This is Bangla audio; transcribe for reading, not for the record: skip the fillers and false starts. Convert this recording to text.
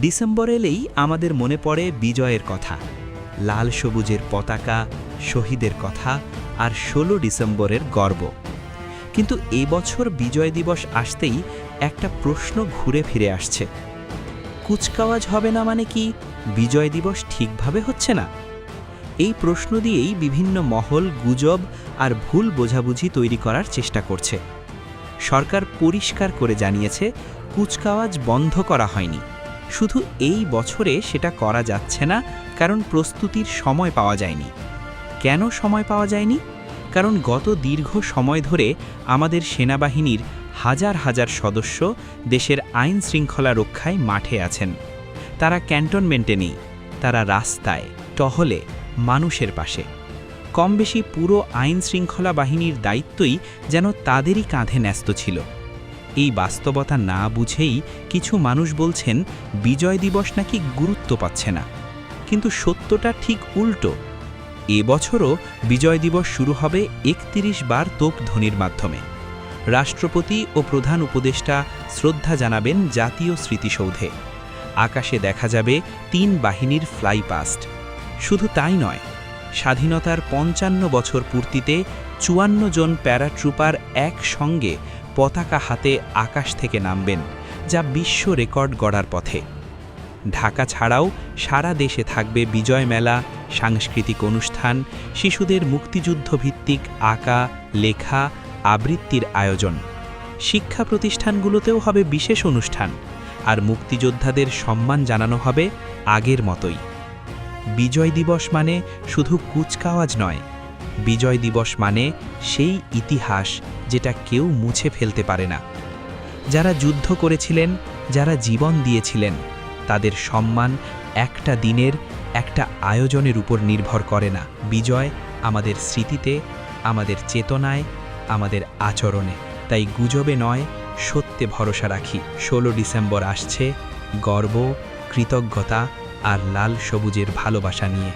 ডিসেম্বর এলেই আমাদের মনে পড়ে বিজয়ের কথা, লাল সবুজের পতাকা, শহীদের কথা আর ১৬ ডিসেম্বরের গর্ব। কিন্তু এবছর বিজয় দিবস আসতেই একটা প্রশ্ন ঘুরে ফিরে আসছে। কুচকাওয়াজ হবে না মানে কি বিজয় দিবস ঠিকভাবে হচ্ছে না? এই প্রশ্ন দিয়েই বিভিন্ন মহল গুজব আর ভুল বোঝাবুঝি তৈরি করার চেষ্টা করছে। সরকার পরিষ্কার করে জানিয়েছে কুচকাওয়াজ বন্ধ করা হয়নি, শুধু এই বছরে সেটা করা যাচ্ছে না কারণ প্রস্তুতির সময় পাওয়া যায়নি। কেন সময় পাওয়া যায়নি? কারণ গত দীর্ঘ সময় ধরে আমাদের সেনাবাহিনীর হাজার হাজার সদস্য দেশের আইন শৃঙ্খলা রক্ষায় মাঠে আছেন। তারা ক্যান্টনমেন্টে নেই, তারা রাস্তায়, টহলে, মানুষের পাশে। কম বেশি পুরো আইন শৃঙ্খলা বাহিনীর দায়িত্বই যেন তাদেরই কাঁধে ন্যস্ত ছিল। এই বাস্তবতা না বুঝেই কিছু মানুষ বলছেন বিজয় দিবস নাকি গুরুত্ব পাচ্ছে না, কিন্তু সত্যটা ঠিক উল্টো। এবছরও বিজয় দিবস শুরু হবে ৩১ বার তোপধ্বনির মাধ্যমে। রাষ্ট্রপতি ও প্রধান উপদেষ্টা শ্রদ্ধা জানাবেন জাতীয় স্মৃতিসৌধে। আকাশে দেখা যাবে ৩ বাহিনীর ফ্লাইপাস্ট। শুধু তাই নয়, স্বাধীনতার ৫৫ বছর পূর্তিতে ৫৪ জন প্যারাট্রুপার একসঙ্গে পতাকা হাতে আকাশ থেকে নামবেন, যা বিশ্ব রেকর্ড গড়ার পথে। ঢাকা ছাড়াও সারা দেশে থাকবে বিজয় মেলা, সাংস্কৃতিক অনুষ্ঠান, শিশুদের মুক্তিযুদ্ধভিত্তিক আঁকা, লেখা, আবৃত্তির আয়োজন। শিক্ষা প্রতিষ্ঠানগুলোতেও হবে বিশেষ অনুষ্ঠান, আর মুক্তিযোদ্ধাদের সম্মান জানানো হবে আগের মতোই। বিজয় দিবস মানে শুধু কুচকাওয়াজ নয়, বিজয় দিবস মানে সেই ইতিহাস যেটা কেউ মুছে ফেলতে পারে না। যারা যুদ্ধ করেছিলেন, যারা জীবন দিয়েছিলেন, তাদের সম্মান একটা দিনের, একটা আয়োজনের উপর নির্ভর করে না। বিজয় আমাদের স্মৃতিতে, আমাদের চেতনায়, আমাদের আচরণে। তাই গুজবে নয়, সত্যে ভরসা রাখি। ১৬ ডিসেম্বর আসছে গর্ব, কৃতজ্ঞতা আর লাল সবুজের ভালোবাসা নিয়ে।